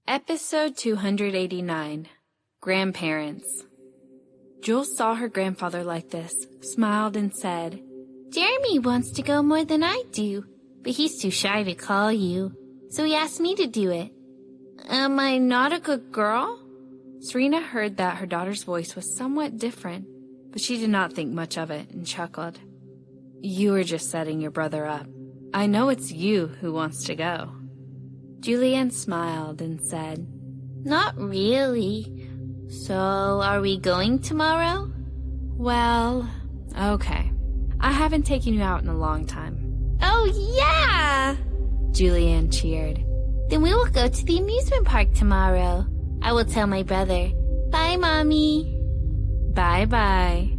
Episode 289, Grandparents. Jules saw her grandfather like this, smiled, and said, Jeremy wants to go more than I do, but he's too shy to call you, so he asked me to do it. Am I not a good girl? Serena heard that her daughter's voice was somewhat different, but she did not think much of it and chuckled. You were just setting your brother up. I know it's you who wants to go. Julianne smiled and said, Not really. So, are we going tomorrow? Well, okay. I haven't taken you out in a long time. Oh, yeah! Julianne cheered. Then we will go to the amusement park tomorrow. I will tell my brother. Bye, Mommy. Bye-bye.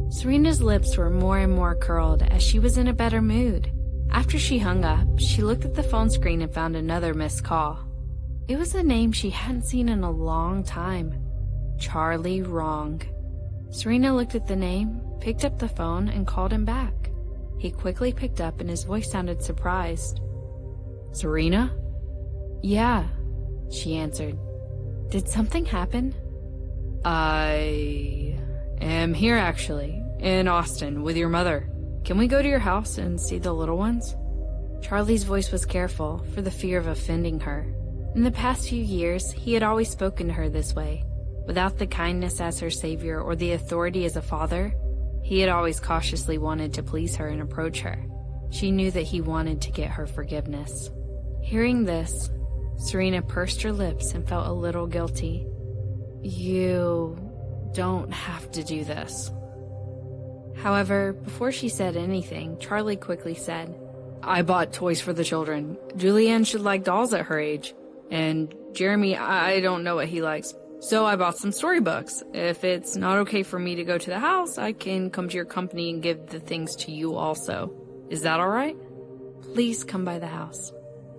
Serena's lips were more and more curled as she was in a better mood. After she hung up, she looked at the phone screen and found another missed call. It was a name she hadn't seen in a long time. Charlie Wrong. Serena looked at the name, picked up the phone, and called him back. He quickly picked up and his voice sounded surprised. Serena? Yeah, she answered. Did something happen? I am here actually, in Austin, with your mother. Can we go to your house and see the little ones? Charlie's voice was careful, for the fear of offending her. In the past few years, he had always spoken to her this way. Without the kindness as her savior or the authority as a father, he had always cautiously wanted to please her and approach her. She knew that he wanted to get her forgiveness. Hearing this, Serena pursed her lips and felt a little guilty. You don't have to do this. However, before she said anything, Charlie quickly said, I bought toys for the children. Julianne should like dolls at her age. And Jeremy, I don't know what he likes. So I bought some storybooks. If it's not okay for me to go to the house, I can come to your company and give the things to you also. Is that all right? Please come by the house.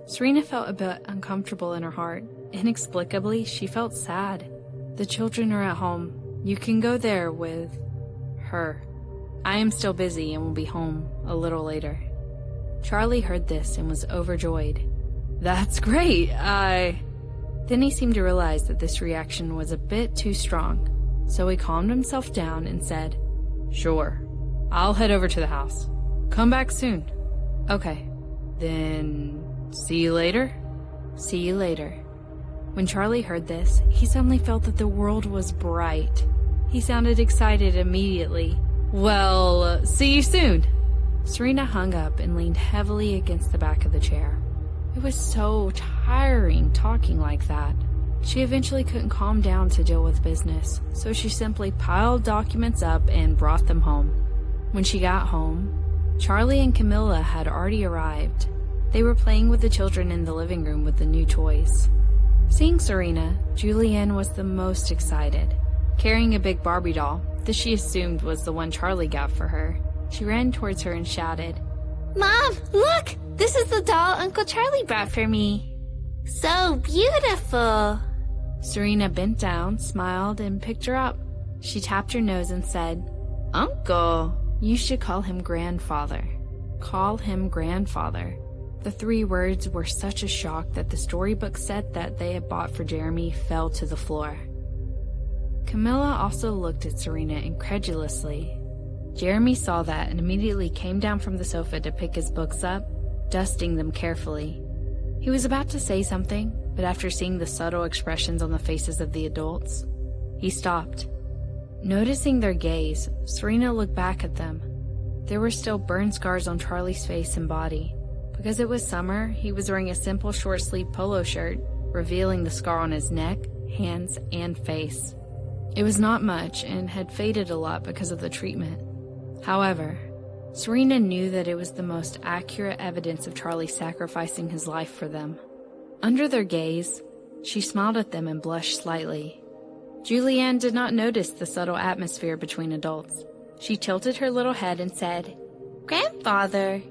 Serena felt a bit uncomfortable in her heart. Inexplicably, she felt sad. The children are at home. You can go there with her. I am still busy and will be home a little later. Charlie heard this and was overjoyed. That's great, Then he seemed to realize that this reaction was a bit too strong, so he calmed himself down and said, Sure, I'll head over to the house. Come back soon. Okay, then see you later? See you later. When Charlie heard this, he suddenly felt that the world was bright. He sounded excited immediately. Well, see you soon. Serena hung up and leaned heavily against the back of the chair. It was so tiring talking like that. She eventually couldn't calm down to deal with business, so she simply piled documents up and brought them home. When she got home, Charlie and Camilla had already arrived. They were playing with the children in the living room with the new toys. Seeing Serena, Julianne was the most excited. Carrying a big Barbie doll that she assumed was the one Charlie got for her, she ran towards her and shouted, Mom, look! This is the doll Uncle Charlie brought for me. So beautiful! Serena bent down, smiled, and picked her up. She tapped her nose and said, Uncle, you should call him grandfather. Call him grandfather. The 3 words were such a shock that the storybook set that they had bought for Jeremy fell to the floor. Camilla also looked at Serena incredulously. Jeremy saw that and immediately came down from the sofa to pick his books up, dusting them carefully. He was about to say something, but after seeing the subtle expressions on the faces of the adults, he stopped. Noticing their gaze, Serena looked back at them. There were still burn scars on Charlie's face and body. Because it was summer, he was wearing a simple short-sleeved polo shirt, revealing the scar on his neck, hands, and face. It was not much and had faded a lot because of the treatment. However, Serena knew that it was the most accurate evidence of Charlie sacrificing his life for them. Under their gaze, she smiled at them and blushed slightly. Julianne did not notice the subtle atmosphere between adults. She tilted her little head and said, Grandfather,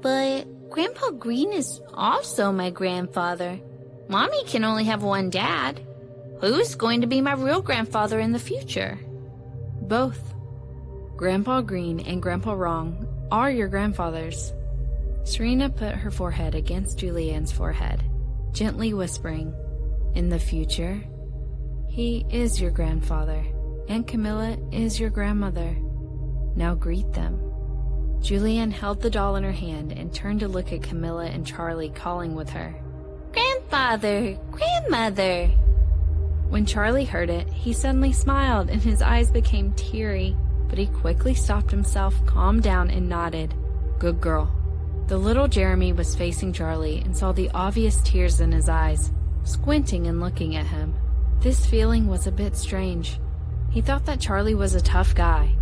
but Grandpa Green is also my grandfather. Mommy can only have one dad. Who's going to be my real grandfather in the future? Both. Grandpa Green and Grandpa Wrong are your grandfathers. Serena put her forehead against Julianne's forehead, gently whispering, In the future, he is your grandfather, and Camilla is your grandmother. Now greet them. Julianne held the doll in her hand and turned to look at Camilla and Charlie calling with her. Grandfather, grandmother. When Charlie heard it, he suddenly smiled and his eyes became teary, but he quickly stopped himself, calmed down, and nodded. Good girl. The little Jeremy was facing Charlie and saw the obvious tears in his eyes, squinting and looking at him. This feeling was a bit strange. He thought that Charlie was a tough guy.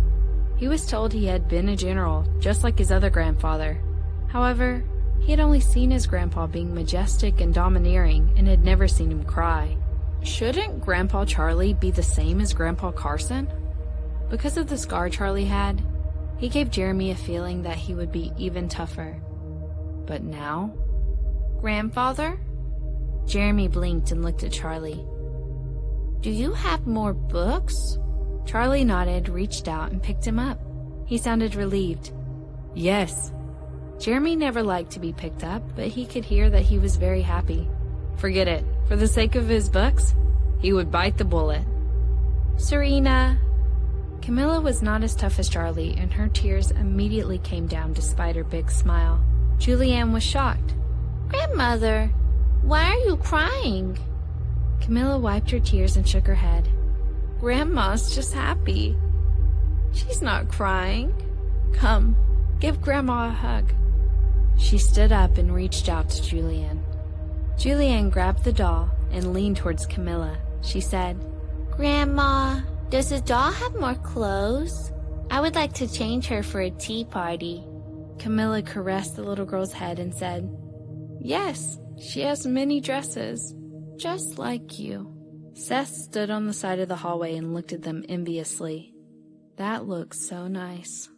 He was told he had been a general, just like his other grandfather. However, he had only seen his grandpa being majestic and domineering and had never seen him cry. Shouldn't Grandpa Charlie be the same as Grandpa Carson? Because of the scar Charlie had, he gave Jeremy a feeling that he would be even tougher. But now? Grandfather? Jeremy blinked and looked at Charlie. Do you have more books? Charlie nodded, reached out, and picked him up. He sounded relieved. Yes. Jeremy never liked to be picked up, but he could hear that he was very happy. Forget it. For the sake of his books, he would bite the bullet. Serena. Camilla was not as tough as Charlie, and her tears immediately came down despite her big smile. Julianne was shocked. Grandmother, why are you crying? Camilla wiped her tears and shook her head. Grandma's just happy. She's not crying. Come, give Grandma a hug. She stood up and reached out to Julianne. Julianne grabbed the doll and leaned towards Camilla. She said, Grandma, does the doll have more clothes? I would like to change her for a tea party. Camilla caressed the little girl's head and said, Yes, she has many dresses, just like you. Seth stood on the side of the hallway and looked at them enviously. That looks so nice.